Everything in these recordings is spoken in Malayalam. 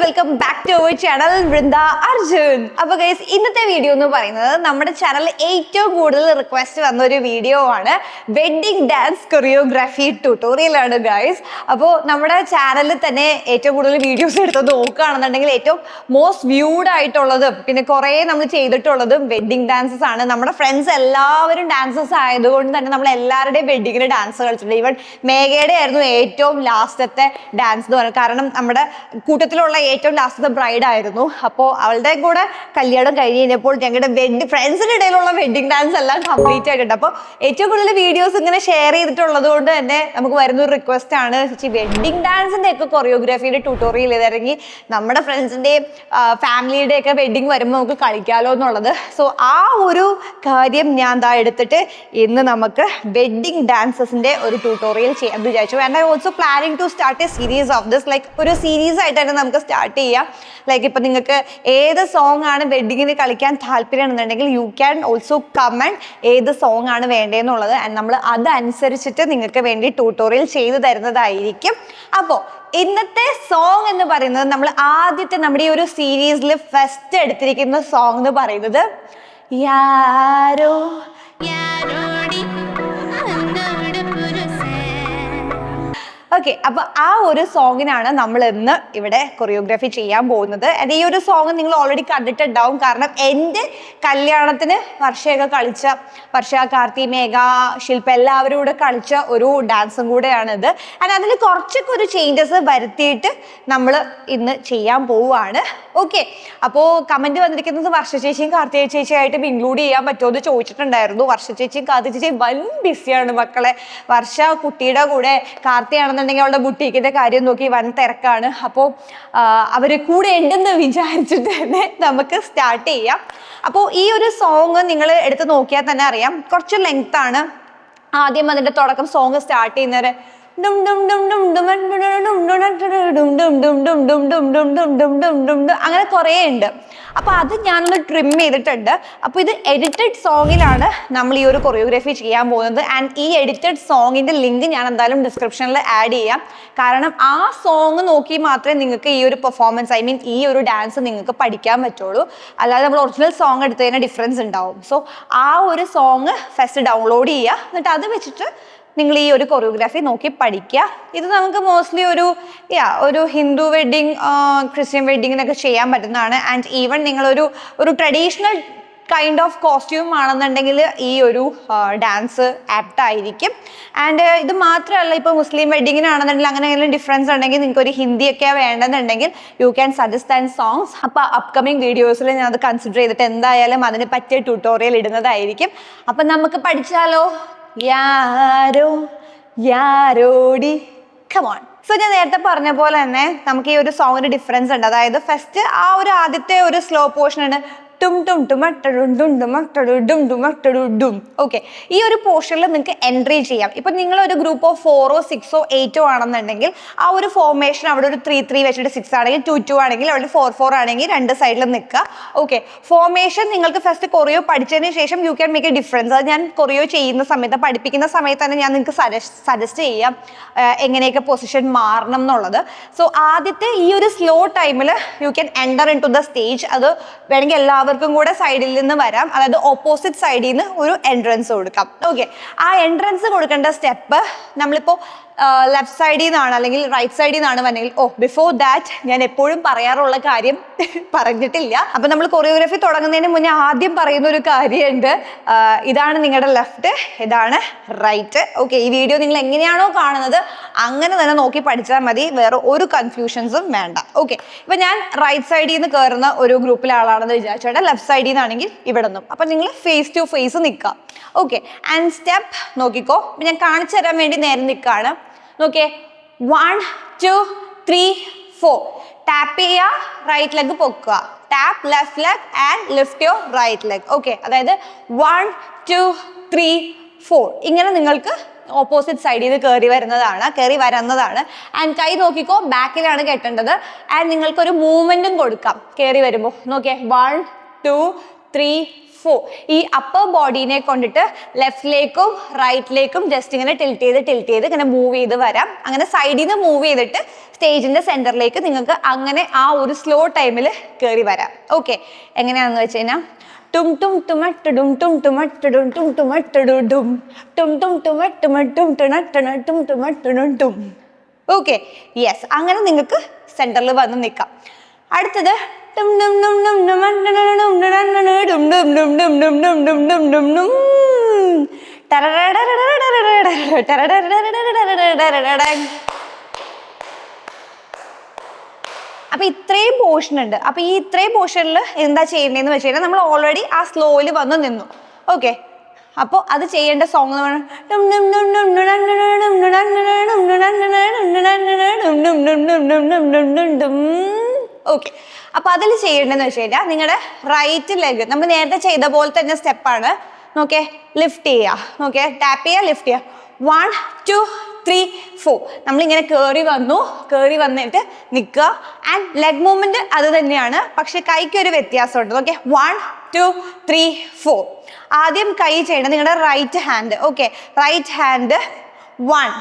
Welcome back to our channel Vrinda Arjun. അപ്പോൾ ഗൈസ് ഇന്നത്തെ വീഡിയോ എന്ന് പറയുന്നത് നമ്മുടെ ചാനലിൽ ഏറ്റവും കൂടുതൽ റിക്വസ്റ്റ് വന്ന ഒരു വീഡിയോ ആണ്. വെഡ്ഡിംഗ് ഡാൻസ് കൊറിയോഗ്രാഫി ട്യൂട്ടോറിയൽ ആണ് ഗൈസ്. അപ്പോൾ നമ്മുടെ ചാനലിൽ തന്നെ ഏറ്റവും കൂടുതൽ വീഡിയോസ് എടുത്ത് നോക്കുകയാണെന്നുണ്ടെങ്കിൽ ഏറ്റവും മോസ്റ്റ് വ്യൂഡ് ആയിട്ടുള്ളതും പിന്നെ കുറേ നമ്മൾ ചെയ്തിട്ടുള്ളതും വെഡ്ഡിംഗ് ഡാൻസസ് ആണ്. നമ്മുടെ ഫ്രണ്ട്സ് എല്ലാവരും ഡാൻസസ് ആയതുകൊണ്ട് തന്നെ നമ്മൾ എല്ലാവരുടെയും വെഡ്ഡിങ്ങിന് ഡാൻസ് കളിച്ചിട്ടുണ്ട്. ഈവൻ മേഘയുടെ ആയിരുന്നു ഏറ്റവും ലാസ്റ്റത്തെ ഡാൻസ് എന്ന് പറയുന്നത്. കാരണം നമ്മുടെ കൂട്ടത്തിലുള്ള ഏറ്റവും ലാസ്റ്റത്തെ ബ്രൈഡ് ആയിരുന്നു. അപ്പോൾ അവളുടെ കൂടെ കല്യാണം കഴിഞ്ഞപ്പോൾ ഞങ്ങളുടെ ഫ്രണ്ട്സിന്റെ ഇടയിലുള്ള വെഡ്ഡിംഗ് ഡാൻസ് എല്ലാം കംപ്ലീറ്റ് ആയിട്ടുണ്ട്. അപ്പോൾ ഏറ്റവും കൂടുതൽ വീഡിയോസ് ഇങ്ങനെ ഷെയർ ചെയ്തിട്ടുള്ളത് കൊണ്ട് തന്നെ നമുക്ക് വരുന്നൊരു റിക്വസ്റ്റ് ആണ്, വെഡ്ഡിംഗ് ഡാൻസിന്റെ ഒക്കെ കൊറിയോഗ്രാഫിയുടെ ട്യൂട്ടോറിയൽ ഇറങ്ങി നമ്മുടെ ഫ്രണ്ട്സിന്റെയും ഫാമിലിയുടെ ഒക്കെ വെഡ്ഡിങ് വരുമ്പോൾ നമുക്ക് കളിക്കാമല്ലോ എന്നുള്ളത്. സോ ആ ഒരു കാര്യം ഞാൻ എടുത്തിട്ട് ഇന്ന് നമുക്ക് വെഡ്ഡിംഗ് ഡാൻസസിന്റെ ഒരു ട്യൂട്ടോറിയൽ ചെയ്യാൻ വിചാരിച്ചു. And I also planning to start a series of this, like ഒരു സീരീസ് ആയിട്ട് തന്നെ നമുക്ക് സ്റ്റാർട്ട് ചെയ്യാം. ലൈക്ക് ഇപ്പം നിങ്ങൾക്ക് ഏത് സോങ് ആണ് വെഡ്ഡിങ്ങിന് കളിക്കാൻ താല്പര്യം എന്നുണ്ടെങ്കിൽ യു ക്യാൻ ഓൾസോ കമന്റ് ഏത് സോങ് ആണ് വേണ്ടതെന്നുള്ളത്. ആൻഡ് നമ്മൾ അതനുസരിച്ചിട്ട് നിങ്ങൾക്ക് വേണ്ടി ട്യൂട്ടോറിയൽ ചെയ്തു തരുന്നതായിരിക്കും. അപ്പോൾ ഇന്നത്തെ സോങ് എന്ന് പറയുന്നത് നമ്മൾ ആദ്യത്തെ നമ്മുടെ ഈ ഒരു സീരീസിൽ ഫസ്റ്റ് എടുത്തിരിക്കുന്ന സോങ് എന്ന് പറയുന്നത് യാരോ ഓക്കെ. അപ്പൊ ആ ഒരു സോങ്ങിനാണ് നമ്മൾ ഇന്ന് ഇവിടെ കൊറിയോഗ്രാഫി ചെയ്യാൻ പോകുന്നത്. അത് ഈ ഒരു സോങ് നിങ്ങൾ ഓൾറെഡി കണ്ടിട്ടുണ്ടാവും. കാരണം എൻ്റെ കല്യാണത്തിന് വർഷയൊക്കെ കളിച്ച വർഷ, കാർത്തി, മേഘ, ശില്പ എല്ലാവരും കൂടെ കളിച്ച ഒരു ഡാൻസും കൂടെയാണിത്. ആൻഡ് അതിൽ കുറച്ചൊക്കെ ഒരു ചേഞ്ചസ് വരുത്തിയിട്ട് നമ്മൾ ഇന്ന് ചെയ്യാൻ പോവുകയാണ്. ഓക്കെ. അപ്പോൾ കമന്റ് വന്നിരിക്കുന്നത് വർഷ ചേച്ചിയും കാർത്തിക ചേച്ചിയായിട്ടും ഇൻക്ലൂഡ് ചെയ്യാൻ പറ്റുമോ എന്ന് ചോദിച്ചിട്ടുണ്ടായിരുന്നു. വർഷ ചേച്ചിയും കാർത്തിക ചേച്ചിയും വൻ ബിസിയാണ് മക്കളെ. വർഷ കുട്ടിയുടെ കൂടെ, കാർത്തിയാണെന്നുണ്ടെങ്കിൽ അവളുടെ ബുട്ടീക്കിന്റെ കാര്യം നോക്കി വൻ തിരക്കാണ്. അപ്പോൾ അവർ കൂടെ ഉണ്ടെന്ന് വിചാരിച്ചിട്ട് തന്നെ നമുക്ക് സ്റ്റാർട്ട് ചെയ്യാം. അപ്പോൾ ഈ ഒരു സോങ് നിങ്ങൾ എടുത്ത് നോക്കിയാൽ തന്നെ അറിയാം, കുറച്ച് ലെങ്ത് ആണ്. ആദ്യം അതിന്റെ തുടക്കം സോങ് സ്റ്റാർട്ട് ചെയ്യുന്നവരെ അങ്ങനെ കുറേ ഉണ്ട്. അപ്പൊ അത് ഞാനൊന്ന് ട്രിം ചെയ്തിട്ടുണ്ട്. അപ്പൊ ഇത് എഡിറ്റഡ് സോങ്ങിലാണ് നമ്മൾ ഈ ഒരു കൊറിയോഗ്രാഫി ചെയ്യാൻ പോകുന്നത്. ആൻഡ് ഈ എഡിറ്റഡ് സോങ്ങിന്റെ ലിങ്ക് ഞാൻ എന്തായാലും ഡിസ്ക്രിപ്ഷനിൽ ആഡ് ചെയ്യാം. കാരണം ആ സോങ് നോക്കി മാത്രമേ നിങ്ങൾക്ക് ഈ ഒരു പെർഫോമൻസ്, ഐ മീൻ ഈ ഒരു ഡാൻസ് നിങ്ങൾക്ക് പഠിക്കാൻ പറ്റുള്ളൂ. അല്ലാതെ നമ്മൾ ഒറിജിനൽ സോങ് എടുത്തതിന് ഡിഫറൻസ് ഉണ്ടാവും. സോ ആ ഒരു സോങ് ഫസ്റ്റ് ഡൗൺലോഡ് ചെയ്യുക, എന്നിട്ട് അത് വെച്ചിട്ട് നിങ്ങൾ ഈ ഒരു കൊറിയോഗ്രാഫി നോക്കി പഠിക്കുക. ഇത് നമുക്ക് മോസ്റ്റ്ലി ഒരു ഹിന്ദു വെഡ്ഡിങ്, ക്രിസ്ത്യൻ വെഡ്ഡിങ്ങിനൊക്കെ ചെയ്യാൻ പറ്റുന്നതാണ്. ആൻഡ് ഈവൻ നിങ്ങളൊരു ട്രഡീഷണൽ കൈൻഡ് ഓഫ് കോസ്റ്റ്യൂം ആണെന്നുണ്ടെങ്കിൽ ഈ ഒരു ഡാൻസ് ആപ്റ്റ് ആയിരിക്കും. ആൻഡ് ഇത് മാത്രമല്ല, ഇപ്പോൾ മുസ്ലിം വെഡ്ഡിങ്ങിനാണെന്നുണ്ടെങ്കിൽ അങ്ങനെ എന്തെങ്കിലും ഡിഫറൻസ് ഉണ്ടെങ്കിൽ നിങ്ങൾക്ക് ഒരു ഹിന്ദിയൊക്കെ വേണ്ടെന്നുണ്ടെങ്കിൽ you can suggest and songs. അപ്പോൾ അപ്കമിങ് വീഡിയോസിൽ ഞാൻ അത് കൺസിഡർ ചെയ്തിട്ട് എന്തായാലും അതിന് പറ്റിയ ട്യൂട്ടോറിയൽ ഇടുന്നതായിരിക്കും. അപ്പം നമുക്ക് പഠിച്ചാലോ? യാരോ യാരോടി കമോൺ. സോ ഞാൻ നേരത്തെ പറഞ്ഞ പോലെ തന്നെ നമുക്ക് ഈ ഒരു സോങ്ങിന് ഡിഫറൻസ് ഉണ്ട്. അതായത് ഫസ്റ്റ് ആ ഒരു ആദ്യത്തെ ഒരു സ്ലോ പോർഷൻ ആണ് ടും ടും ടുമട്ടടും ഡും ടുമട്ടടും ഡും ടുമട്ടടും ഡും. ഓക്കെ. ഈ ഒരു പോർഷനിൽ നിങ്ങൾക്ക് എൻട്രി ചെയ്യാം. ഇപ്പം നിങ്ങളൊരു ഗ്രൂപ്പ് ഓഫ് 4 or 6 or 8 ആണെന്നുണ്ടെങ്കിൽ ആ ഒരു ഫോർമേഷൻ അവിടെ ഒരു 3-3 വെച്ചിട്ട് 6 ആണെങ്കിൽ 2-2 ആണെങ്കിൽ അവിടെ 4-4 ആണെങ്കിൽ രണ്ട് സൈഡിൽ നിൽക്കുക. ഓക്കെ. ഫോർമേഷൻ നിങ്ങൾക്ക് ഫസ്റ്റ് കൊറിയോ പഠിച്ചതിന് ശേഷം you can make A difference. അത് ഞാൻ കൊറിയോ ചെയ്യുന്ന സമയത്ത്, പഠിപ്പിക്കുന്ന സമയത്ത് തന്നെ ഞാൻ നിങ്ങൾക്ക് സജസ്റ്റ് ചെയ്യാം എങ്ങനെയൊക്കെ പൊസിഷൻ മാറണം എന്നുള്ളത്. സോ ആദ്യത്തെ ഈ ഒരു സ്ലോ ടൈമിൽ you can enter into the stage. അത് വേണമെങ്കിൽ എല്ലാവർക്കും കൂടെ സൈഡിൽ നിന്ന് വരാം. അതായത് ഓപ്പോസിറ്റ് സൈഡിൽ നിന്ന് ഒരു എൻട്രൻസ് കൊടുക്കാം. ഓക്കെ. ആ എൻട്രൻസ് കൊടുക്കേണ്ട സ്റ്റെപ്പ് നമ്മളിപ്പോൾ ലെഫ്റ്റ് സൈഡിൽ നിന്നാണ് അല്ലെങ്കിൽ റൈറ്റ് സൈഡിൽ നിന്നാണ് വന്നെങ്കിൽ, ബിഫോർ ദാറ്റ് ഞാൻ എപ്പോഴും പറയാറുള്ള കാര്യം പറഞ്ഞിട്ടില്ല. അപ്പൊ നമ്മൾ കൊറിയോഗ്രാഫി തുടങ്ങുന്നതിന് മുന്നേ ആദ്യം പറയുന്ന ഒരു കാര്യമുണ്ട്. ഇതാണ് നിങ്ങളുടെ ലെഫ്റ്റ്, ഇതാണ് റൈറ്റ്. ഓക്കെ. ഈ വീഡിയോ നിങ്ങൾ എങ്ങനെയാണോ കാണുന്നത് അങ്ങനെ തന്നെ നോക്കി പഠിച്ചാൽ മതി, വേറെ ഒരു കൺഫ്യൂഷൻസും വേണ്ട. ഓക്കെ. ഇപ്പൊ ഞാൻ റൈറ്റ് സൈഡിൽ നിന്ന് കയറുന്ന ഒരു ഗ്രൂപ്പിലെ ആളാണെന്ന് വിചാരിച്ചോട്ടെ, ലെഫ്റ്റ് സൈഡിൽ നിന്നാണെങ്കിൽ ഇവിടെ നിന്നും. അപ്പൊ നിങ്ങൾ ഫേസ് ടു ഫേസ് നിൽക്കുക. ഓക്കെ. ആൻഡ് സ്റ്റെപ്പ് നോക്കിക്കോ. ഞാൻ കാണിച്ചു തരാൻ വേണ്ടി നേരെ നിൽക്കുകയാണ്. നോക്കിയേ, 1 2 3 4. ടാപ്പ് ചെയ്യുക, റൈറ്റ് ലെഗ് പൊക്കുക. Tap left leg and lift your right leg. Okay. അതായത് 1 2 3 4 ഇങ്ങനെ നിങ്ങൾക്ക് ഓപ്പോസിറ്റ് സൈഡിൽ നിന്ന് കയറി വരുന്നതാണ്. ആൻഡ് കൈ നോക്കിക്കോ, ബാക്കിലാണ് കെട്ടേണ്ടത്. ആൻഡ് നിങ്ങൾക്കൊരു മൂവ്മെന്റും കൊടുക്കാം കയറി വരുമ്പോൾ. നോക്കിയേ, 1 2 3 4. ഈ അപ്പർ ബോഡീനെ കൊണ്ടിട്ട് ലെഫ്റ്റിലേക്കും റൈറ്റിലേക്കും ജസ്റ്റ് ഇങ്ങനെ ടിൽറ്റ് ചെയ്ത് ഇങ്ങനെ മൂവ് ചെയ്ത് വരാം. അങ്ങനെ സൈഡിൽ നിന്ന് മൂവ് ചെയ്തിട്ട് സ്റ്റേജിന്റെ സെന്ററിലേക്ക് നിങ്ങൾക്ക് അങ്ങനെ ആ ഒരു സ്ലോ ടൈമിൽ കയറി വരാം. ഓക്കെ, എങ്ങനെയാണെന്ന് വെച്ച് കഴിഞ്ഞാൽ ടും ടും ടുമട്ടും ടും ടുമട്ടും ടും ടുമട്ടും ടും ടും ടും ടുമട്ടും ടും ടുമട്ടും ടും. ഓക്കെ, യെസ്, അങ്ങനെ നിങ്ങൾക്ക് സെന്ററിൽ വന്ന് നിൽക്കാം. അടുത്തത് അപ്പൊ ഇത്രയും പോർഷൻ ഉണ്ട്. അപ്പൊ ഈ ഇത്രയും പോർഷനിൽ എന്താ ചെയ്യേണ്ടതെന്ന് വെച്ച് കഴിഞ്ഞാൽ നമ്മൾ ഓൾറെഡി ആ സ്ലോയിൽ വന്ന് നിന്നു. ഓക്കെ, അപ്പോൾ അത് ചെയ്യേണ്ട സോങ് എന്ന് പറഞ്ഞാൽ ഓക്കെ. അപ്പൊ അതിൽ ചെയ്യേണ്ടതെന്ന് വെച്ച് കഴിഞ്ഞാൽ നിങ്ങളുടെ റൈറ്റ് ലെഗ് നമ്മൾ നേരത്തെ ചെയ്ത പോലെ തന്നെ സ്റ്റെപ്പാണ്. നോക്കേ, ലിഫ്റ്റ് ചെയ്യുക, നോക്കേ, ടാപ്പ് ചെയ്യുക, ലിഫ്റ്റ് ചെയ്യുക. 1 2 3 4. നമ്മളിങ്ങനെ കയറി വന്നിട്ട് നിൽക്കുക. ആൻഡ് ലെഗ് മൂവ്മെന്റ് അത് തന്നെയാണ്, പക്ഷെ കൈക്കൊരു വ്യത്യാസമുണ്ട്. ഓക്കെ, 1 2 3 4. ആദ്യം കൈ ചെയ്യണം നിങ്ങളുടെ right hand. Okay, right hand 1.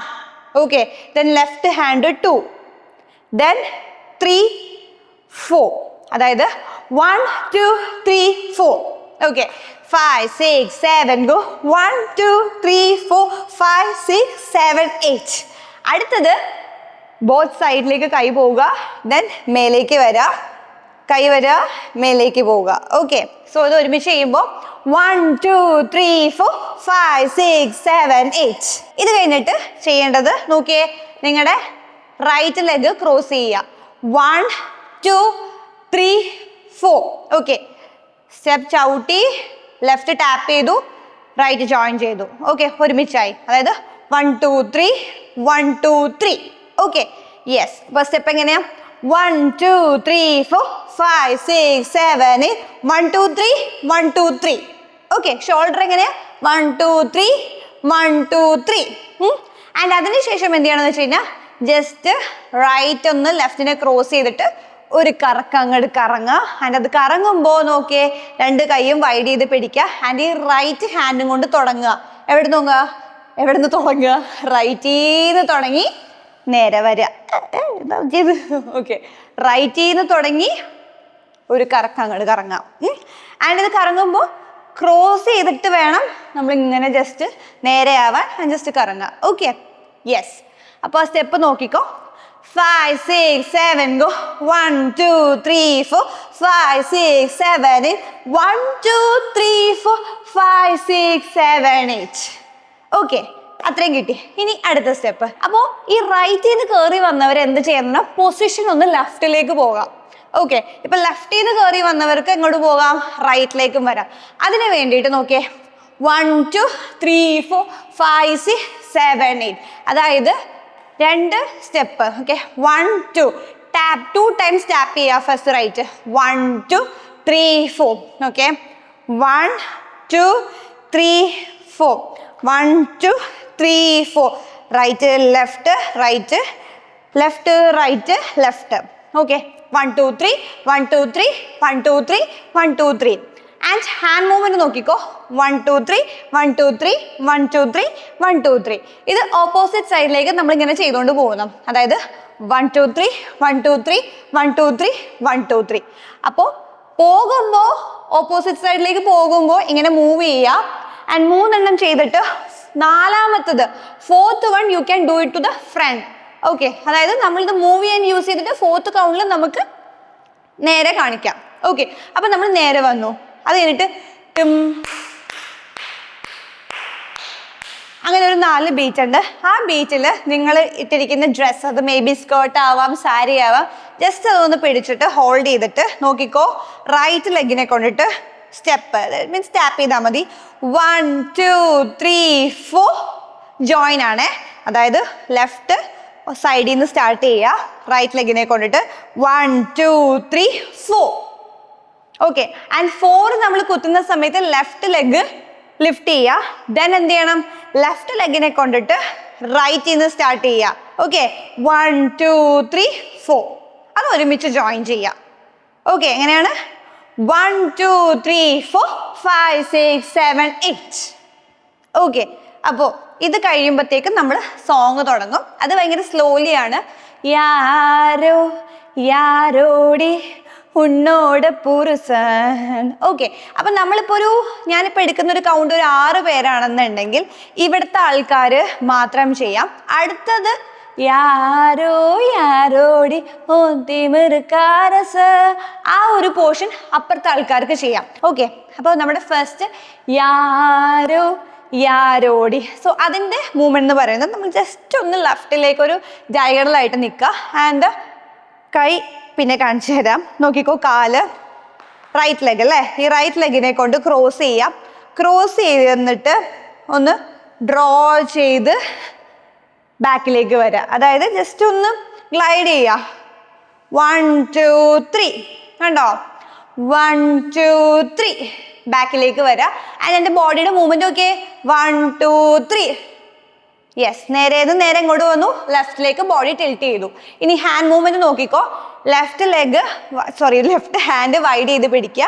Okay, then left hand 2, then 3 4. അതായത് 1 2 3 4. Okay, 5 6 7 go. 1 2 3 4 5 6 7 8. അടുത്തത് ബോത്ത് സൈഡിലേക്ക് കൈ പോവുക, ദെൻ മേലേക്ക് വരിക, കൈ വരിക, മേലേക്ക് പോവുക. ഓക്കെ, സോ ഇത് ഒരുമിച്ച് ചെയ്യുമ്പോൾ 1 2 3 4 5 6 7 8. ഇത് കഴിഞ്ഞിട്ട് ചെയ്യേണ്ടത് നോക്കിയേ, നിങ്ങളുടെ റൈറ്റ് ലെഗ് ക്രോസ് ചെയ്യുക. 1 2 3 4. ഓക്കെ, സ്റ്റെപ്പ് ചവിട്ടി ലെഫ്റ്റ് ടാപ്പ് ചെയ്തു, റൈറ്റ് ജോയിൻ ചെയ്തു. ഓക്കെ, ഒരുമിച്ചായി. അതായത് 1 2 3 1 2 3. Okay, yes. അപ്പോൾ സ്റ്റെപ്പ് എങ്ങനെയാ? 1 2 3 4 5 6 7 8 1 2 3 1 2 3. ഓക്കെ, ഷോൾഡർ എങ്ങനെയാ? 1 2 3 1 2 3. ആൻഡ് അതിനുശേഷം എന്ത് ചെയ്യണമെന്ന് വെച്ച് കഴിഞ്ഞാൽ ജസ്റ്റ് റൈറ്റ് ഒന്ന് ലെഫ്റ്റിനെ ക്രോസ് ചെയ്തിട്ട് ഒരു കറക്കം അങ്ങോട്ട് കറങ്ങുക. ആൻഡ് അത് കറങ്ങുമ്പോൾ നോക്കിയേ, രണ്ട് കൈയും വൈഡ് ചെയ്ത് പിടിക്കുക. ആൻഡ് ഈ റൈറ്റ് ഹാൻഡും കൊണ്ട് തുടങ്ങുക. എവിടെ നിന്ന് തുടങ്ങുക? റൈറ്റീന്ന് തുടങ്ങി നേരെ വരിക. ചെയ്ത് ഓക്കെ, റൈറ്റീന്ന് തുടങ്ങി ഒരു കറക്കം അങ്ങോട്ട് കറങ്ങാം. ആൻഡ് ഇത് കറങ്ങുമ്പോൾ ക്രോസ് ചെയ്തിട്ട് വേണം നമ്മൾ ഇങ്ങനെ ജസ്റ്റ് നേരെ ആവാൻ ജസ്റ്റ് കറങ്ങുക. Okay, yes. അപ്പോൾ ആ സ്റ്റെപ്പ് നോക്കിക്കോ. 5 6 7 go. 1 2 3 4 5 6 7 8 1 2 3 4 5 6 7 8. ഓക്കെ, അത്രയും കിട്ടി. ഇനി അടുത്ത സ്റ്റെപ്പ്. അപ്പോൾ ഈ റൈറ്റിൽ നിന്ന് കയറി വന്നവർ എന്ത് ചെയ്യണം? പൊസിഷൻ ഒന്ന് ലെഫ്റ്റിലേക്ക് പോകാം. ഓക്കെ, ഇപ്പൊ ലെഫ്റ്റിൽ നിന്ന് കയറി വന്നവർക്ക് എങ്ങോട്ട് പോകാം? റൈറ്റിലേക്കും വരാം. അതിന് വേണ്ടിയിട്ട് നോക്കിയേ, 1 2 3 4 5 6 7 8. അതായത് രണ്ട് step. Okay, 1 2 tap 2 times tap ചെയ്യുക. First right 1 2 3 4. Okay, 1 2 3 4 1 2 3 4. Right left right left right left. Okay, 1 2 3 1 2 3 1 2 3 1 2 3. And hand movement നോക്കിക്കോ. 1 2 3 1 2 3 1 2 3 1 2 3. ഇത് ഓപ്പോസിറ്റ് സൈഡിലേക്ക് നമ്മൾ ഇങ്ങനെ ചെയ്തുകൊണ്ട് പോകുന്നു. അതായത് 1 2 3 1 2 3 1 2 3 1 2 3. അപ്പോൾ പോകുമ്പോൾ ഓപ്പോസിറ്റ് സൈഡിലേക്ക് പോകുമ്പോൾ ഇങ്ങനെ മൂവ് ചെയ്യുക. ആൻഡ് 3 എണ്ണം ചെയ്തിട്ട് നാലാമത്തത് 4th one you can do it to the front. Okay, അതായത് നമ്മളിത് മൂവ് ചെയ്യാൻ യൂസ് ചെയ്തിട്ട് 4th കൗണ്ടിൽ നമുക്ക് നേരെ കാണിക്കാം. ഓക്കെ, അപ്പം നമ്മൾ നേരെ വന്നു. അത് കഴിഞ്ഞിട്ട് അങ്ങനെ ഒരു 4 ബീറ്റ് ഉണ്ട്. ആ ബീറ്റിൽ നിങ്ങൾ ഇട്ടിരിക്കുന്ന ഡ്രസ്സ്, അത് മേ ബി സ്കേർട്ട് ആവാം, സാരി ആവാം, ജസ്റ്റ് അതൊന്ന് പിടിച്ചിട്ട് ഹോൾഡ് ചെയ്തിട്ട് നോക്കിക്കോ. റൈറ്റ് ലെഗിനെ കൊണ്ടിട്ട് സ്റ്റെപ്പ് മീൻസ് ടാപ്പ് ചെയ്താൽ മതി. 1 2 3 4 ജോയിൻ ആണ്. അതായത് ലെഫ്റ്റ് സൈഡിൽ നിന്ന് സ്റ്റാർട്ട് ചെയ്യുക, റൈറ്റ് ലെഗിനെ കൊണ്ടിട്ട് 1 2 3 4. ഓക്കെ, ആൻഡ് 4 നമ്മൾ കുത്തുന്ന സമയത്ത് ലെഫ്റ്റ് ലെഗ് ലിഫ്റ്റ് ചെയ്യുക. ദെൻ എന്ത് ചെയ്യണം? ലെഫ്റ്റ് ലെഗിനെ കൊണ്ടിട്ട് റൈറ്റിൽ നിന്ന് സ്റ്റാർട്ട് ചെയ്യുക. ഓക്കെ, 1 2 3 4. അത് ഒരുമിച്ച് ജോയിൻ ചെയ്യുക. ഓക്കെ, എങ്ങനെയാണ്? 1 2 3 4 5 6 7 8. ഓക്കെ, അപ്പോൾ ഇത് കഴിയുമ്പോഴത്തേക്കും നമ്മൾ സോങ് തുടങ്ങും. അത് ഭയങ്കര സ്ലോലി ആണ്. യാരോ യാരോടി ഉന്നോട് പുരുഷൻ. ഓക്കെ, അപ്പം നമ്മളിപ്പോൾ ഞാനിപ്പോൾ എടുക്കുന്ന ഒരു കൗണ്ട് ഒരു 6 പേരാണെന്നുണ്ടെങ്കിൽ ഇവിടുത്തെ ആൾക്കാർ മാത്രം ചെയ്യാം. അടുത്തത് യാരോ യാരോടി ഒത്തിമിറുക്കാരസ്, ആ ഒരു പോർഷൻ അപ്പുറത്തെ ആൾക്കാർക്ക് ചെയ്യാം. ഓക്കെ, അപ്പോൾ നമ്മുടെ ഫസ്റ്റ് യാരോ യാരോടി. സോ അതിൻ്റെ മൂവ്മെന്റ് എന്ന് പറയുന്നത് നമ്മൾ ജസ്റ്റ് ഒന്ന് ലെഫ്റ്റിലേക്ക് ഒരു ഡയഗണലായിട്ട് നിൽക്കുക. ആൻഡ് കൈ പിന്നെ കാണിച്ചു തരാം. നോക്കിക്കോ, കാല് റൈറ്റ് ലെഗ് അല്ലേ, ഈ റൈറ്റ് ലെഗിനെ കൊണ്ട് ക്രോസ് ചെയ്യാം. ക്രോസ് ചെയ്ത് തന്നിട്ട് ഒന്ന് ഡ്രോ ചെയ്ത് ബാക്കിലേക്ക് വരിക. അതായത് ജസ്റ്റ് ഒന്ന് ഗ്ലൈഡ് ചെയ്യുക. 1 2 3 കണ്ടോ, 1 2 3 ബാക്കിലേക്ക് വരിക. ആൻഡ് എൻ്റെ ബോഡിയുടെ മൂവ്മെന്റ് നോക്കിയേ, 1 2 3. യെസ്, നേരെ ഇങ്ങോട്ട് വന്നു, ലെഫ്റ്റിലേക്ക് ബോഡി ടിൽറ്റ് ചെയ്തു. ഇനി ഹാൻഡ് മൂവ്മെന്റ് നോക്കിക്കോ, ലെഫ്റ്റ് ഹാൻഡ് വൈഡ് ചെയ്ത് പിടിക്കുക.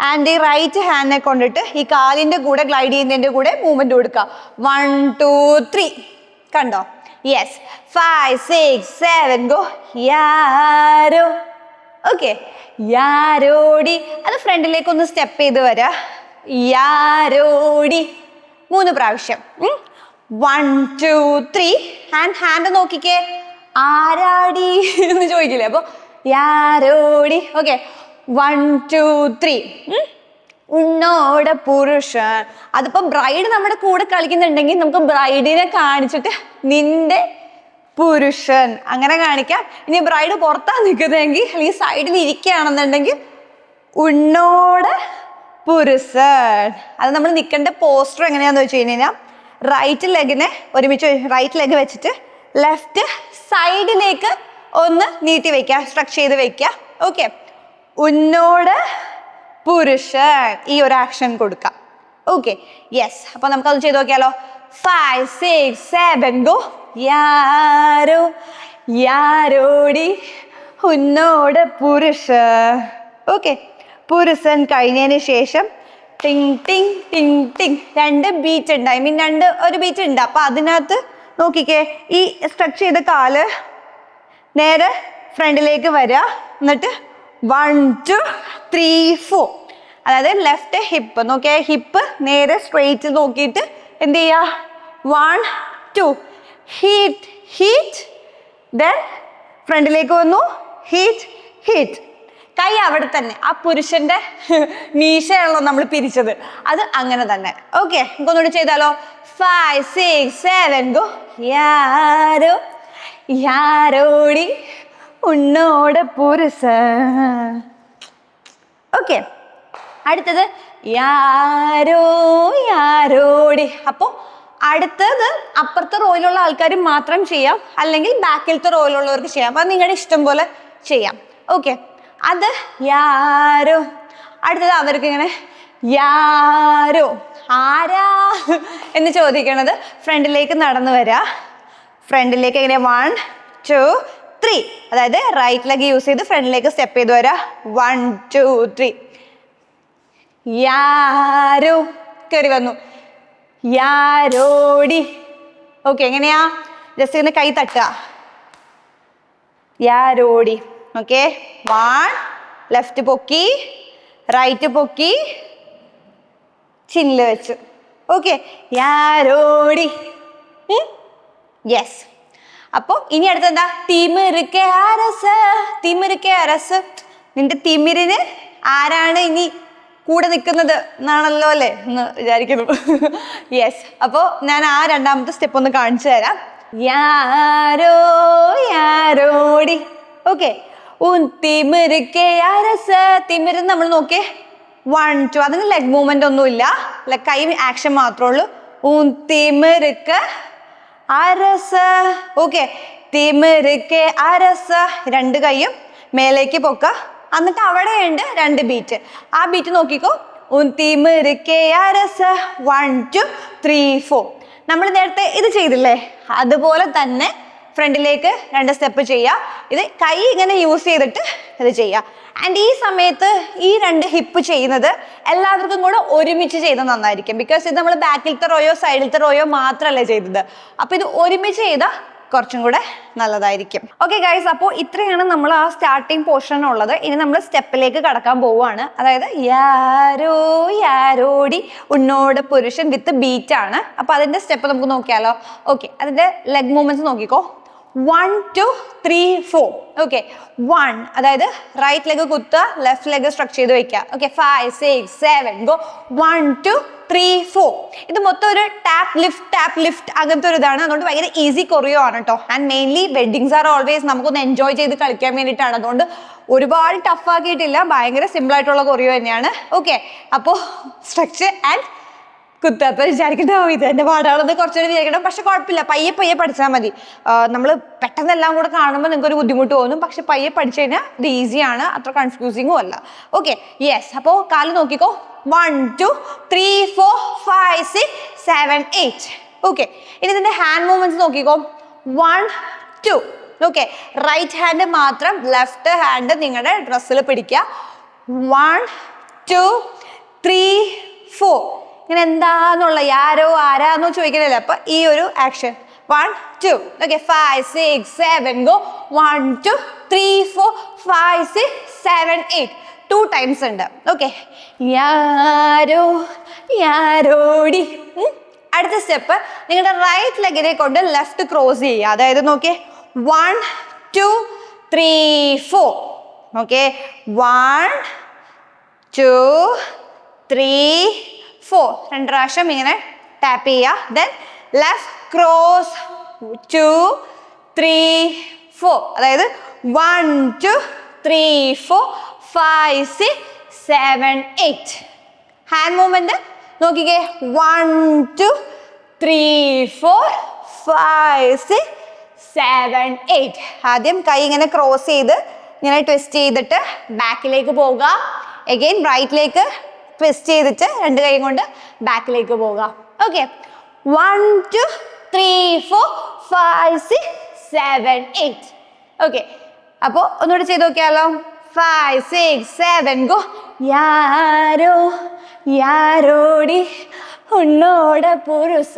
ആൻഡ് ഈ റൈറ്റ് ഹാൻഡിനെ കൊണ്ടിട്ട് ഈ കാലിൻ്റെ കൂടെ ഗ്ലൈഡ് ചെയ്യുന്നതിൻ്റെ കൂടെ മൂവ്മെന്റ് കൊടുക്കുക. 1 2 3 കണ്ടോ. Yes, 5 6 7 go. യാരോ. ഓക്കെ, യാരോടി. അത് ഫ്രണ്ടിലേക്ക് ഒന്ന് സ്റ്റെപ്പ് ചെയ്ത് വരാ. യാരോടി 3 പ്രാവശ്യം. 1 2 3. ഹാൻഡ് നോക്കിക്കേ, ആരാടി എന്ന് ചോദിക്കില്ലേ, അപ്പോൾ യാരോടി. ഓക്കെ, 1 2 3. ഉന്നോട് പുരുഷൻ. അതിപ്പോൾ ബ്രൈഡ് നമ്മുടെ കൂടെ കളിക്കുന്നുണ്ടെങ്കിൽ നമുക്ക് ബ്രൈഡിനെ കാണിച്ചിട്ട് നിന്റെ പുരുഷൻ അങ്ങനെ കാണിക്കാം. ഇനി ബ്രൈഡ് പുറത്താണ് നിൽക്കുന്നതെങ്കിൽ അല്ലെങ്കിൽ സൈഡിൽ ഇരിക്കുകയാണെന്നുണ്ടെങ്കിൽ ഉന്നോട് പുരുഷൻ. അത് നമ്മൾ നിൽക്കേണ്ട പോസ്റ്റർ എങ്ങനെയാണെന്ന് വെച്ച് കഴിഞ്ഞാൽ റൈറ്റ് ലെഗിനെ ഒരുമിച്ച് റൈറ്റ് ലെഗ് വെച്ചിട്ട് ലെഫ്റ്റ് സൈഡിലേക്ക് ഒന്ന് നീട്ടി വെക്കുക, സ്ട്രക്ചർ ചെയ്ത് വെക്കുക. ഓക്കെ, ഉന്നോട് പുരുഷൻ ഈ ഒരു ആക്ഷൻ കൊടുക്കാം. Okay, yes. അപ്പോൾ നമുക്കത് ചെയ്ത് നോക്കിയാലോ. 5 6 7 ഗോ. യാരോ യാരോടി ഉന്നോട് പുരുഷൻ. ഓക്കെ, പുരുഷൻ കഴിഞ്ഞതിന് ശേഷം ടിങ് ടിങ് ടിങ് ടിങ് 2 ബീറ്റ് ഉണ്ട്. ഒരു ബീറ്റ് ഉണ്ട്. അപ്പം അതിനകത്ത് നോക്കിക്കേ, ഈ സ്ട്രക്ചർ ചെയ്ത കാല് നേരെ ഫ്രണ്ടിലേക്ക് വരിക. എന്നിട്ട് 1 2 3 4. അതായത് ലെഫ്റ്റ് ഹിപ്പ് നോക്കിയാ, ഹിപ്പ് നേരെ സ്ട്രെയിറ്റ് നോക്കിയിട്ട് എന്ത് ചെയ്യുക, 1 2 ഹീറ്റ് ഹീറ്റ്. ദെൻ ഫ്രണ്ടിലേക്ക് വന്നു, ഹീറ്റ് ഹീറ്റ്. കൈ അവിടെ തന്നെ, ആ പുരുഷന്റെ മീശയാണല്ലോ നമ്മൾ പിരിച്ചത്, അത് അങ്ങനെ തന്നെ. ഓക്കെ, നമുക്കൊന്നുകൂടി ചെയ്താലോ. 5 6 7 ഗോ. യാരോ യാരോടി ഉന്നോട് പുരുഷൻ. ഓക്കെ, അടുത്തത് യാരോ യാരോടി. അപ്പോൾ അടുത്തത് അപ്പുറത്തെ റോയിലുള്ള ആൾക്കാർ മാത്രം ചെയ്യാം, അല്ലെങ്കിൽ ബാക്കിലത്തെ റോയിലുള്ളവർക്ക് ചെയ്യാം. അപ്പം നിങ്ങളുടെ ഇഷ്ടം പോലെ ചെയ്യാം. ഓക്കെ, അത് യാരോ. അടുത്തത് അവർക്ക് ഇങ്ങനെ യാരോ ആരാ എന്ന് ചോദിക്കണത് ഫ്രണ്ടിലേക്ക് നടന്നു വരാ. ഫ്രണ്ടിലേക്ക് ഇങ്ങനെ 1 2 3. അതായത് റൈറ്റ് ലെഗ് യൂസ് ചെയ്ത് ഫ്രണ്ടിലേക്ക് സ്റ്റെപ്പ് ചെയ്ത് വരാ. 1 2 3. യാരോ കയറി വന്നു. യാരോടി. ഓക്കെ, എങ്ങനെയാ, ജസ്റ്റ് ഇങ്ങനെ കൈ തട്ടുക. യാരോടി. ഓക്കെ, 1 ലെഫ്റ്റ് പൊക്കി, റൈറ്റ് പൊക്കി, ചിന്നില് വെച്ചു. ഓക്കെ, യാരോടി. യെസ്. അപ്പോൾ ഇനി അടുത്ത എന്താ, തിമിറുക്കെ അരസ്. തിമിറുക്കെ അരസ്. നിന്റെ തിമിരിന് ആരാണ് ഇനി കൂടെ നിൽക്കുന്നത് എന്നാണല്ലോ അല്ലേ എന്ന് വിചാരിക്കുന്നു. യെസ്. അപ്പോൾ ഞാൻ ആ രണ്ടാമത്തെ സ്റ്റെപ്പ് ഒന്ന് കാണിച്ചു തരാം. യാരോ യാരോടി. ഓക്കെ, തിമിറുക്കെ അരസ്. തിമിര് നമ്മൾ നോക്കിയേ, 1 2. അതിന് ലെഗ് മൂവ്മെന്റ് ഒന്നുമില്ല, കൈ ആക്ഷൻ മാത്രമേ ഉള്ളൂ. തിമിറുക്ക് അരസ്. ഓക്കെ, തിമിറുക്കെ അരസ്. 2 കൈയും മേലേക്ക് പൊക്ക. എന്നിട്ട് അവിടെയുണ്ട് 2 ബീറ്റ്. ആ ബീറ്റ് നോക്കിക്കോ. തിമിറുക്കെ അരസ്. 1 2 3 4. നമ്മൾ നേരത്തെ ഇത് ചെയ്തില്ലേ, അതുപോലെ തന്നെ ഫ്രണ്ടിലേക്ക് 2 സ്റ്റെപ്പ് ചെയ്യുക. ഇത് കൈ ഇങ്ങനെ യൂസ് ചെയ്തിട്ട് ഇത് ചെയ്യുക. ആൻഡ് ഈ സമയത്ത് ഈ 2 ഹിപ്പ് ചെയ്യുന്നത് എല്ലാവർക്കും കൂടെ ഒരുമിച്ച് ചെയ്താൽ നന്നായിരിക്കും. ബിക്കോസ് ഇത് നമ്മൾ ബാക്കിലത്തെ റോയോ സൈഡിലത്തെ റോയോ മാത്രമല്ല ചെയ്തത്. അപ്പോൾ ഇത് ഒരുമിച്ച് ചെയ്താൽ കുറച്ചും കൂടെ നല്ലതായിരിക്കും. ഓക്കെ ഗൈസ്, അപ്പോൾ ഇത്രയാണ് നമ്മൾ ആ സ്റ്റാർട്ടിങ് പോർഷൻ ഉള്ളത്. ഇനി നമ്മൾ സ്റ്റെപ്പിലേക്ക് കടക്കാൻ പോവുകയാണ്. അതായത് യാരോ യാരോടി ഉന്നോട് പുരുഷൻ വിത്ത് ബീറ്റ് ആണ്. അപ്പോൾ അതിൻ്റെ സ്റ്റെപ്പ് നമുക്ക് നോക്കിയാലോ. ഓക്കെ, അതിൻ്റെ ലെഗ് മൂവ്മെന്റ്സ് നോക്കിക്കോ. 1 2 3 4. ഓക്കെ, 1 അതായത് റൈറ്റ് ലെഗ് കുത്തുക, ലെഫ്റ്റ് ലെഗ് സ്ട്രക്ചർ ചെയ്ത് വെക്കുക. Okay, 5 6 7 go. 1 2 3 4. ഇത് മൊത്തം ഒരു ടാപ്പ് ലിഫ്റ്റ് അങ്ങനത്തെ ഒരു ഇതാണ്. അതുകൊണ്ട് ഭയങ്കര ഈസി കൊറിയോ ആണ് കേട്ടോ. And mainly weddings are always നമുക്കൊന്ന് എൻജോയ് ചെയ്ത് കളിക്കാൻ വേണ്ടിയിട്ടാണ്. അതുകൊണ്ട് ഒരുപാട് ടഫ് ആക്കിയിട്ടില്ല, ഭയങ്കര സിമ്പിൾ ആയിട്ടുള്ള കൊറിയോ തന്നെയാണ്. ഓക്കെ, അപ്പോൾ സ്ട്രക്ചർ ആൻഡ് കുത്തപ്പോൾ വിചാരിക്കണ്ടോ ഇത് എൻ്റെ പാടാണെന്ന് കുറച്ചുകൂടി വിചാരിക്കണം. പക്ഷെ കുഴപ്പമില്ല, പയ്യെ പഠിച്ചാൽ മതി. നമ്മൾ പെട്ടെന്ന് എല്ലാം കൂടെ കാണുമ്പോൾ നിങ്ങൾക്ക് ഒരു ബുദ്ധിമുട്ട് തോന്നും. പക്ഷെ പയ്യെ പഠിച്ചു കഴിഞ്ഞാൽ ഇത് ഈസിയാണ്, അത്ര കൺഫ്യൂസിങ്ങും അല്ല. Okay, yes. അപ്പോൾ കാല് നോക്കിക്കോ. 1 2 3 4 5 6 7 8. ഓക്കെ, ഇനി ഇതിൻ്റെ ഹാൻഡ് മൂവ്മെന്റ്സ് നോക്കിക്കോ. 1 2. ഓക്കെ, റൈറ്റ് ഹാൻഡ് മാത്രം, ലെഫ്റ്റ് ഹാൻഡ് നിങ്ങളുടെ ഡ്രസ്സിൽ പിടിക്കുക. 1 2 3 4. ഇങ്ങനെ എന്താന്നുള്ള ആരോ ആരാന്നോ ചോദിക്കണല്ലോ. അപ്പൊ ഈ ഒരു ആക്ഷൻ 1 2. Okay, 5 6 7 go. 1 2 3 4 5 6 7 8. 2 ടൈംസ് ഉണ്ട്. ഓക്കെ, യാരോ യാരോടി. അടുത്ത സ്റ്റെപ്പ് നിങ്ങളുടെ റൈറ്റ് ലെഗിനെ കൊണ്ട് ലെഫ്റ്റ് ക്രോസ് ചെയ്യുക. അതായത് നോക്കിയേ, 1 2 3 4. ഓക്കെ, 1 2 3 4. 2 പ്രാവശ്യം ഇങ്ങനെ ടാപ്പ് ചെയ്യുക. Then left cross 2 3 4. അതായത് 1 2 3 4 5 6 7 8. ഹാൻഡ് മൂവ്മെന്റ് നോക്കിക്കേ. 1 2 3 4 5 6 7 8. ആദ്യം കൈ ഇങ്ങനെ ക്രോസ് ചെയ്ത് ഇങ്ങനെ ട്വിസ്റ്റ് ചെയ്തിട്ട് ബാക്കിലേക്ക് പോവുക. അഗെയിൻ റൈറ്റിലേക്ക് ട്വിസ്റ്റ് ചെയ്തിട്ട് 2 കൈ കൊണ്ട് ബാക്കിലേക്ക് പോകാം. ഓക്കെ, 1 2 3 4 5 6 7 8. ഓക്കെ, അപ്പോൾ ഒന്നുകൂടി ചെയ്ത് നോക്കിയാലോ. 5 6 7 ഗോ. യാരോ യാരോടി ഉന്നോട പുരുഷ.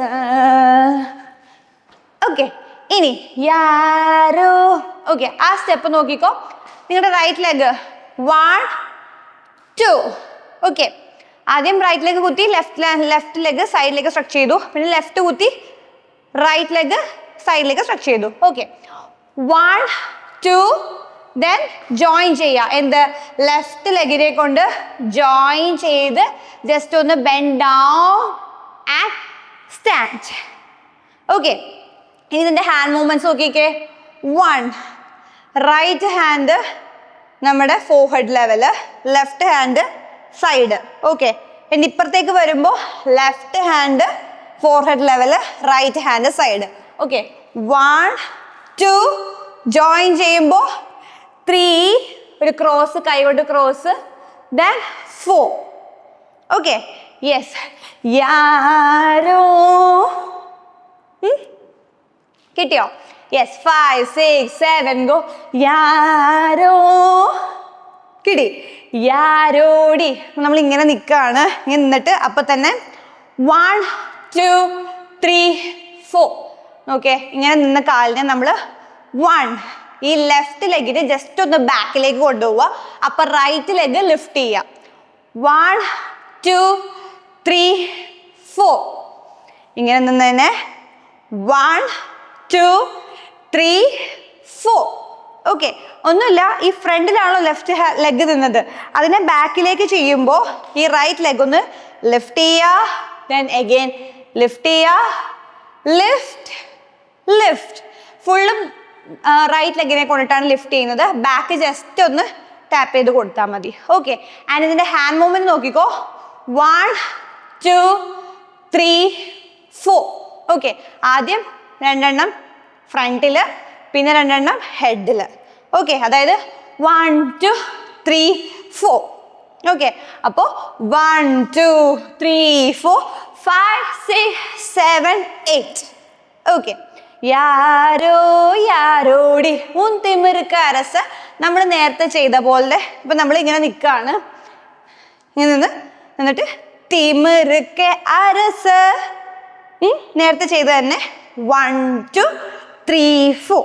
ഓക്കെ, ഇനി യാരോ. ഓക്കെ, ആ സ്റ്റെപ്പ് നോക്കിക്കോ. നിങ്ങളുടെ റൈറ്റ് ലെഗ് 1 2. ഓക്കെ, ആദ്യം റൈറ്റ് ലെഗ് കുത്തി ലെഫ്റ്റ് ലെഗ് സൈഡിലേക്ക് സ്ട്രക്ചർ ചെയ്തു. പിന്നെ ലെഫ്റ്റ് കുത്തി റൈറ്റ് ലെഗ് സൈഡിലേക്ക് സ്ട്രക്ചർ ചെയ്തു. ഓക്കെ, 1 2. ദെൻ ജോയിൻ ചെയ്യുക. എന്ത്, ലെഫ്റ്റ് ലെഗിനെ കൊണ്ട് ജോയിൻ ചെയ്ത് ജസ്റ്റ് ഒന്ന് bend down and stand. Okay, ഇനി ഇതിൻ്റെ ഹാൻഡ് മൂവ്മെന്റ്സ് നോക്കിക്കേ. 1 റൈറ്റ് ഹാൻഡ് നമ്മുടെ forehead level, left hand side. Okay, ഇനി ഇപ്പുറത്തേക്ക് വരുമ്പോൾ left hand forehead level, right hand side. Okay, 1 2. Join ചെയ്യുമ്പോൾ 3. ഒരു ക്രോസ്, കൈ കൊണ്ട് ക്രോസ്. ദെൻ 4. Okay, yes. യാരോ. കിട്ടിയോ? യെസ്. 5 6 7 ഗോ. യാരോ. കിട്ടി. യാരോടി. നമ്മൾ ഇങ്ങനെ നിൽക്കുകയാണ്. ഇങ്ങനെ നിന്നിട്ട് അപ്പൊ തന്നെ 1 2 3 4. ഓക്കെ, ഇങ്ങനെ നിന്ന കാലിനെ നമ്മൾ 1. ഈ ലെഫ്റ്റ് ലെഗിന് ജസ്റ്റ് ഒന്ന് ബാക്കിലേക്ക് കൊണ്ടുപോവുക. അപ്പൊ റൈറ്റ് ലെഗ് ലിഫ്റ്റ് ചെയ്യുക. 1 2 3 4. ഇങ്ങനെ നിന്നതിനെ 1 2 3 4. ഓക്കെ, ഒന്നുമില്ല, ഈ ഫ്രണ്ടിലാണല്ലോ ലെഫ്റ്റ് ലെഗ് നിന്നത്, അതിനെ ബാക്കിലേക്ക് ചെയ്യുമ്പോൾ ഈ റൈറ്റ് ലെഗ് ഒന്ന് ലിഫ്റ്റ് ചെയ്യുക. ദെൻ അഗെയിൻ ലിഫ്റ്റ് ചെയ്യുക. Lift lift. ഫുള്ളും റൈറ്റ് ലെഗിനെ കൊണ്ടിട്ടാണ് ലിഫ്റ്റ് ചെയ്യുന്നത്. ബാക്ക് ജസ്റ്റ് ഒന്ന് ടാപ്പ് ചെയ്ത് കൊടുത്താൽ മതി. ഓക്കെ, ആൻഡ് ഇതിൻ്റെ ഹാൻഡ് മൂവ്മെന്റ് നോക്കിക്കോ. 1 2 3 4. ഓക്കെ, ആദ്യം 2 ഫ്രണ്ടില്, പിന്നെ 2 ഹെഡില്. ഓക്കെ, അതായത് 1 2 3 4. ഓക്കെ, അപ്പോൾ 1 2 3 4 5 6 7 8. ഓക്കെ, യാരോ യാരോടി ഉൻ തിമിറുക്ക അരസ. നമ്മൾ നേരത്തെ ചെയ്ത പോലെ ഇപ്പൊ നമ്മൾ ഇങ്ങനെ നിൽക്കാണ്, ഇങ്ങനെ നിന്നിട്ട് തിമിറുക്ക അരസ. നേരത്തെ ചെയ്ത് തന്നെ 1 2 3 4.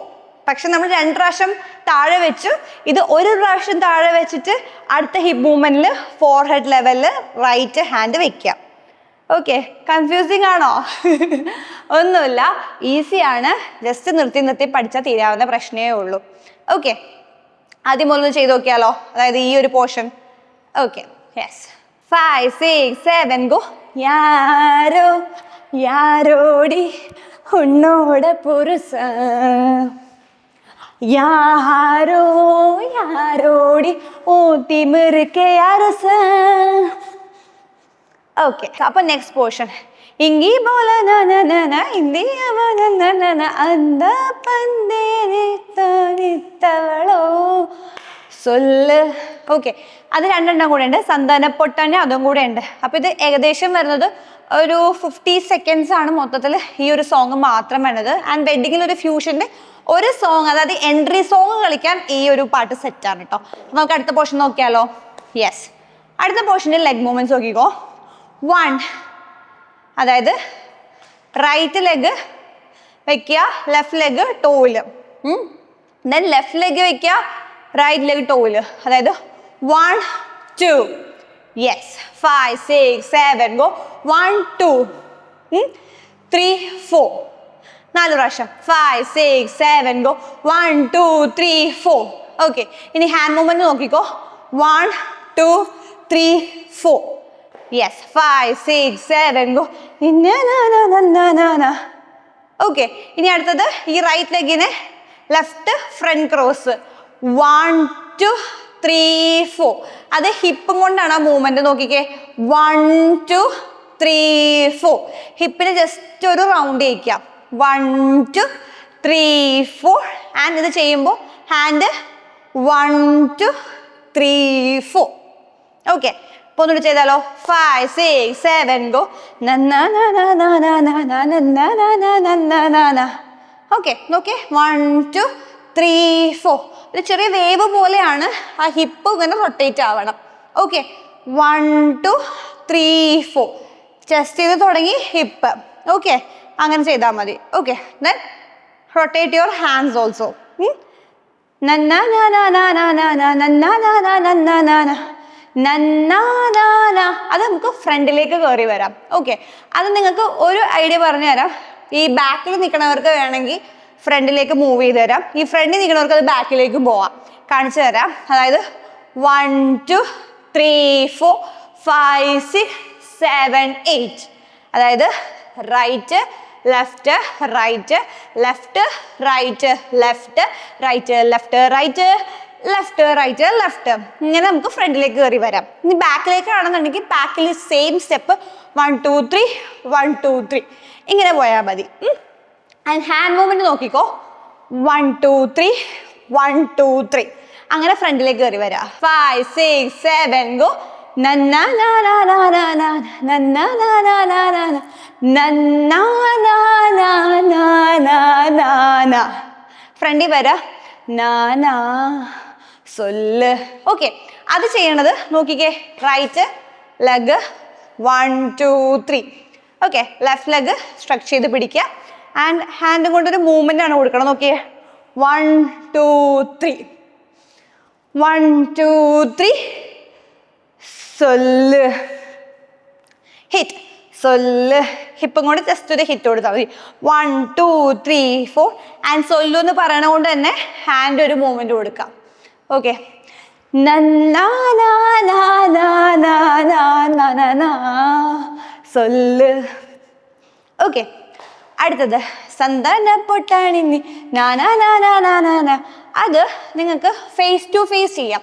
പക്ഷെ നമ്മൾ 2 പ്രാവശ്യം താഴെ വെച്ചു. ഇത് ഒരു പ്രാവശ്യം താഴെ വെച്ചിട്ട് അടുത്ത ഹിപ്പ് മൂവ്മെന്റിൽ ഫോർഹെഡ് ലെവലിൽ റൈറ്റ് ഹാൻഡ് വെക്കുക. ഓക്കെ, കൺഫ്യൂസിങ് ആണോ? ഒന്നുമില്ല, ഈസിയാണ്. ജസ്റ്റ് നിർത്തി നിർത്തി പഠിച്ചാൽ തീരാവുന്ന പ്രശ്നമേ ഉള്ളൂ. ഓക്കെ, ആദ്യം ഒന്ന് ചെയ്ത് നോക്കിയാലോ, അതായത് ഈ ഒരു portion. Okay, yes. 5 6 7 go. Yaaro യാരോടി ഉന്നോட പുരുഷ, യാരോ യാരോടി ഓ തിമിറുക്കെ അരസ. ഓക്കെ, അപ്പൊ നെക്സ്റ്റ് പോർഷൻ. ഇങ്ങി പോല അന്ത പന്തേവളോ സൊല്ല്. ഓക്കെ, അത് 2 കൂടെ ഉണ്ട്. സന്താനപ്പൊട്ടന് അതും കൂടെ ഉണ്ട്. അപ്പൊ ഇത് ഏകദേശം വരുന്നത് ഒരു 50 seconds ആണ് മൊത്തത്തിൽ ഈ ഒരു സോങ് മാത്രം വരുന്നത്. ആൻഡ് വെഡിങ്ങിൽ ഒരു ഫ്യൂഷന്റെ ഒരു സോങ്, അതായത് എൻട്രി സോങ് കളിക്കാൻ ഈ ഒരു പാട്ട് സെറ്റാണ് കേട്ടോ. നമുക്ക് അടുത്ത പോർഷൻ നോക്കിയാലോ. യെസ്, അടുത്ത പോർഷനിൽ ലെഗ് മൂവ്മെന്റ്സ് നോക്കിക്കോ. 1, അതായത് റൈറ്റ് ലെഗ് വെക്കുക, ലെഫ്റ്റ് ലെഗ് ടോയില്, ദെൻ ലെഫ്റ്റ് ലെഗ് വെക്കുക, റൈറ്റ് ലെഗ് ടോയില്. അതായത് 1 2. Yes, 5 6 7 go. 1 2 3 4. 4 പ്രാവശ്യം. 5 6 7 ഗോ. 1 2 3 4. ഓക്കെ, ഇനി ഹാൻഡ് മൂവ്മെന്റ് നോക്കിക്കോ. 1 2 3 4. Yes, 5 6 7 go. ഓക്കെ, ഇനി അടുത്തത് ഈ റൈറ്റ് ലെഗിനെ ലെഫ്റ്റ് ഫ്രണ്ട് ക്രോസ്. 1 2 3 4. അത് ഹിപ്പും കൊണ്ടാണ് ആ മൂവ്മെന്റ്. നോക്കിക്കേ, 1 2 3 4. ഹിപ്പിന് ജസ്റ്റ് ഒരു റൗണ്ട് ചെയ്യിക്കാം. 1 2 3 4. ആൻഡ് ഇത് ചെയ്യുമ്പോൾ ഹാൻഡ് 1 2 3 4. ഓക്കെ, ഇപ്പൊ ഒന്നുകൂടി ചെയ്താലോ. 5 6 7 ഗോ. ഓക്കെ, നോക്കേ, 1 2 3 4. ഒരു ചെറിയ വേവ് പോലെയാണ്, ആ ഹിപ്പ് ഇങ്ങനെ റൊട്ടേറ്റ് ആവണം. ഓക്കെ, 1 2 3 4. ചെസ്റ്റ് ചെയ്ത് തുടങ്ങി ഹിപ്പ്. ഓക്കെ, അങ്ങനെ ചെയ്താൽ മതി. Okay, then rotate your hands also. അത് നമുക്ക് ഫ്രണ്ടിലേക്ക് കയറി വരാം. ഓക്കെ, അത് നിങ്ങൾക്ക് ഒരു ഐഡിയ പറഞ്ഞു തരാം. ഈ ബാക്കിൽ നിൽക്കണവർക്ക് വേണമെങ്കിൽ ഫ്രണ്ടിലേക്ക് മൂവ് ചെയ്ത് തരാം. ഈ ഫ്രണ്ടിൽ നിൽക്കണവർക്ക് അത് ബാക്കിലേക്ക് പോവാം. കാണിച്ചു തരാം. അതായത് 1 2 3 4 5 6 7 8. അതായത് right left right left right left right left right left right left. ഇങ്ങനെ നമുക്ക് ഫ്രണ്ടിലേക്ക് കയറി വരാം. ഇനി ബാക്കിലേക്ക് ആണെന്നുണ്ടെങ്കിൽ ബാക്കിൽ സെയിം സ്റ്റെപ്പ് 1 2 3 1 2 3 ഇങ്ങനെ പോയാൽ മതി. ആൻഡ് ഹാൻഡ് മൂവ്മെന്റ് നോക്കിക്കോ. 1 2 3 1 2 3 അങ്ങനെ ഫ്രണ്ടിലേക്ക് കയറി വരാം. 5 6 7 ഗോ. ഫ്രണ്ടിൽ വരാ. നാനാ സൊല്ല്. ഓക്കെ, അത് ചെയ്യണത് നോക്കിക്കേ. Right leg 1 2 3. Okay, left leg stretch ചെയ്ത് പിടിക്കുക. ആൻഡ് ഹാൻഡും കൊണ്ടൊരു മൂവ്മെന്റ് ആണ് കൊടുക്കണം. നോക്കിയേ, 1 2 3 1 2 3 സൊല്ല്. ഹിറ്റ് സൊല്ല്. ഹിപ്പും കൊണ്ട് ജസ്റ്റ് ഒരു ഹിറ്റ് കൊടുത്താൽ മതി. 1 2 3 4. ആൻഡ് സൊല്ലു എന്ന് പറയണ കൊണ്ട് തന്നെ ഹാൻഡ് ഒരു മൂവ്മെന്റ് കൊടുക്കാം. ഓക്കെ, സൊല്ല്. ഓക്കെ, അടുത്തത് സന്താന പൊട്ടാണി. അത് നിങ്ങൾക്ക് ഫേസ് ടു ഫേസ് ചെയ്യാം.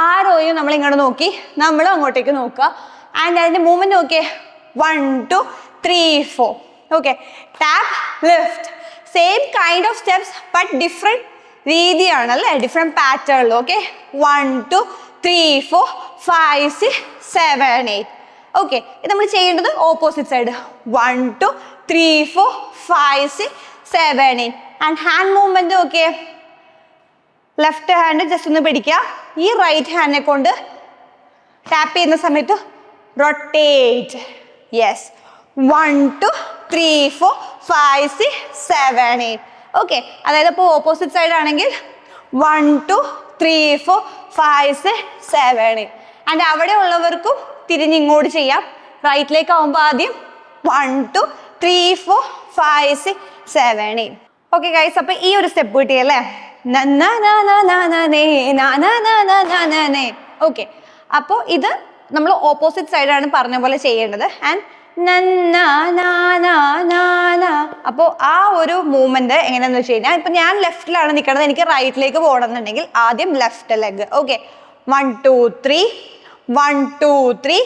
ആരോയും നമ്മൾ ഇങ്ങോട്ട് നോക്കി, നമ്മളും അങ്ങോട്ടേക്ക് നോക്കുക. ആൻഡ് അതിന്റെ മൂവ്മെന്റ് നോക്കിയേ. 1 2 3 4. Okay, tap lift. Same kind of steps but different രീതിയാണ് അല്ലേ, ഡിഫറെന്റ് പാറ്റേണിൽ. ഓക്കെ, 1 2 3 4 5 6 7 8. ഓക്കെ, ഇത് നമ്മൾ ചെയ്യേണ്ടത് opposite side. 1 2 3 4 5 6 7 8 and hand movement okay left hand just ഒന്ന് പിടിക്കുക ഈ റൈറ്റ് ഹാൻഡിനെ കൊണ്ട് ടാപ്പ് ചെയ്യുന്ന സമയത്ത് റൊട്ടേറ്റ് യെസ് 1 2 3 4 5 6 7 8 ഓക്കെ അതായത് ഇപ്പോൾ ഓപ്പോസിറ്റ് സൈഡ് ആണെങ്കിൽ 1 2 3 4 5 6 7 8 ആൻഡ് അവിടെ ഉള്ളവർക്കും തിരിഞ്ഞിങ്ങോട്ട് ചെയ്യാം റൈറ്റിലേക്ക് ആവുമ്പോൾ ആദ്യം 1 2 3 4 5 6 7 8 ഓക്കെ ഗൈസ് അപ്പൊ ഈ ഒരു സ്റ്റെപ്പ് കിട്ടിയല്ലേ ഓക്കെ അപ്പോൾ ഇത് നമ്മൾ ഓപ്പോസിറ്റ് സൈഡാണ് പറഞ്ഞ പോലെ ചെയ്യേണ്ടത് ആൻഡ് അപ്പോൾ ആ ഒരു മൂവ്മെന്റ് എങ്ങനെയാന്ന് വെച്ച് കഴിഞ്ഞാൽ ഇപ്പൊ ഞാൻ ലെഫ്റ്റിലാണ് നിൽക്കുന്നത് എനിക്ക് റൈറ്റിലേക്ക് പോകണമെന്നുണ്ടെങ്കിൽ ആദ്യം ലെഫ്റ്റ് ലെഗ് ഓക്കെ 1 2 3 1 2 3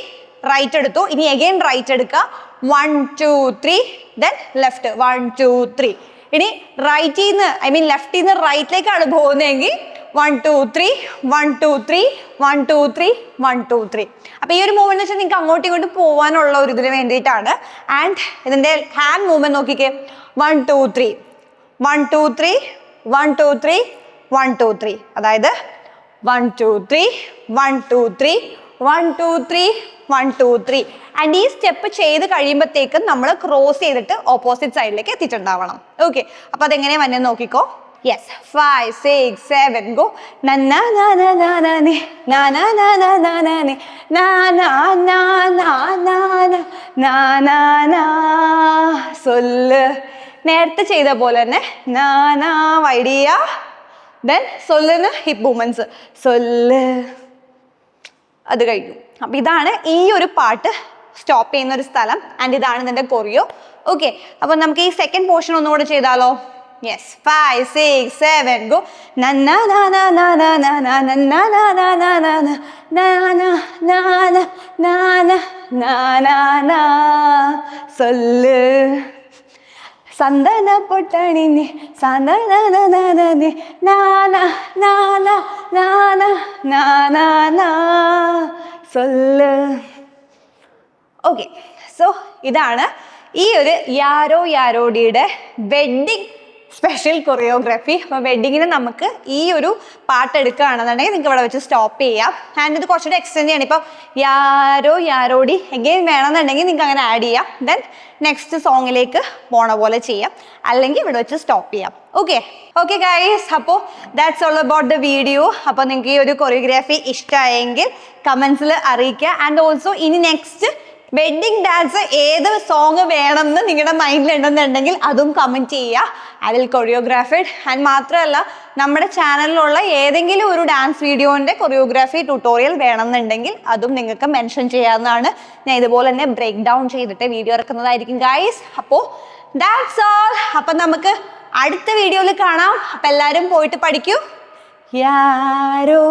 റൈറ്റ് എടുത്തു ഇനി അഗൈൻ റൈറ്റ് എടുക്കുക 1 2 3 ദെൻ ലെഫ്റ്റ് 1 2 3 ഇനി റൈറ്റിൽ നിന്ന് ഐ മീൻ ലെഫ്റ്റിൽ നിന്ന് റൈറ്റിലേക്കാണ് പോകുന്നതെങ്കിൽ 1 2 3 1 2 3 1 2 3 1 2 3 അപ്പൊ ഈ ഒരു മൂവ്മെന്റ് വെച്ചാൽ നിങ്ങൾക്ക് അങ്ങോട്ടും ഇങ്ങോട്ടും പോകാനുള്ള ഒരു ഇതിന് വേണ്ടിയിട്ടാണ് ആൻഡ് ഇതിന്റെ ഹാൻഡ് മൂവ്മെന്റ് നോക്കിക്കേ 1 2 3 1 2 3 1 2 3 1 2 3 അതായത് 1 2 3 1 2 3 1 2 3 1 2 3 ആൻഡ് ഈ സ്റ്റെപ്പ് ചെയ്ത് കഴിയുമ്പോഴത്തേക്കും നമ്മൾ ക്രോസ് ചെയ്തിട്ട് ഓപ്പോസിറ്റ് സൈഡിലേക്ക് എത്തിയിട്ടുണ്ടാവണം ഓക്കെ അപ്പൊ അതെങ്ങനെയാ വന്നെ നോക്കിക്കോ യെസ് 5 6 7 ഗോ സൊല്ല് നേരത്തെ ചെയ്ത പോലെ തന്നെ വൈഡിയ ദെൻ സൊല്ലിന് ഹിപ്പ് മൂവ്മെന്റ്സ് സൊല്ല് അത് കഴിഞ്ഞു അപ്പൊ ഇതാണ് ഈ ഒരു പാട്ട് സ്റ്റോപ്പ് ചെയ്യുന്ന ഒരു സ്ഥലം ആൻഡ് ഇതാണ് ഇതിന്റെ കൊറിയോ ഓക്കെ അപ്പൊ നമുക്ക് ഈ സെക്കൻഡ് പോർഷൻ ഒന്നുകൂടെ ചെയ്താലോ യെസ് 5 6 7 ഗോ സൊല്ല് സന്തന പൊട്ടണിനെ സന്തന സൊല്ല് ഓക്കെ സോ ഇതാണ് ഈ ഒരു യാരോ യാരോഡിയുടെ വെഡ്ഡിങ് സ്പെഷ്യൽ കൊറിയോഗ്രാഫി അപ്പോൾ വെഡ്ഡിങ്ങിന് നമുക്ക് ഈ ഒരു പാട്ട് എടുക്കുകയാണെന്നുണ്ടെങ്കിൽ നിങ്ങൾക്ക് ഇവിടെ വെച്ച് സ്റ്റോപ്പ് ചെയ്യാം ആൻഡ് ഇത് കുറച്ചുകൂടെ എക്സ്റ്റെൻഡ് ചെയ്യണം ഇപ്പോൾ യാരോ യാരോടി എഗെയിൻ വേണമെന്നുണ്ടെങ്കിൽ നിങ്ങൾക്ക് അങ്ങനെ ആഡ് ചെയ്യാം ദെൻ നെക്സ്റ്റ് സോങ്ങിലേക്ക് പോണ പോലെ ചെയ്യാം അല്ലെങ്കിൽ ഇവിടെ വെച്ച് സ്റ്റോപ്പ് ചെയ്യാം ഓക്കെ ഗൈസ് അപ്പോൾ that's all about the video അപ്പോൾ നിങ്ങൾക്ക് ഈ ഒരു കൊറിയോഗ്രാഫി ഇഷ്ടമായെങ്കിൽ കമൻസിൽ അറിയിക്കുക ആൻഡ് ഓൾസോ ഇനി നെക്സ്റ്റ് വെഡ്ഡിങ് ഡാൻസ് ഏത് സോങ് വേണമെന്ന് നിങ്ങളുടെ മൈൻഡിലുണ്ടെന്നുണ്ടെങ്കിൽ അതും കമൻറ്റ് ചെയ്യുക ഐ വിൽ കൊറിയോഗ്രാഫിഡ് ആൻഡ് മാത്രമല്ല നമ്മുടെ ചാനലിലുള്ള ഏതെങ്കിലും ഒരു ഡാൻസ് വീഡിയോൻ്റെ കൊറിയോഗ്രാഫി ട്യൂട്ടോറിയൽ വേണമെന്നുണ്ടെങ്കിൽ അതും നിങ്ങൾക്ക് മെൻഷൻ ചെയ്യാവുന്നതാണ് ഞാൻ ഇതുപോലെ തന്നെ ബ്രേക്ക് ഡൗൺ ചെയ്തിട്ട് വീഡിയോ ഇറക്കുന്നതായിരിക്കും ഗൈസ് അപ്പോൾ ദാറ്റ്സ് ഓൾ അപ്പം നമുക്ക് അടുത്ത വീഡിയോയിൽ കാണാം അപ്പം എല്ലാവരും പോയിട്ട് പഠിക്കൂ യാരോ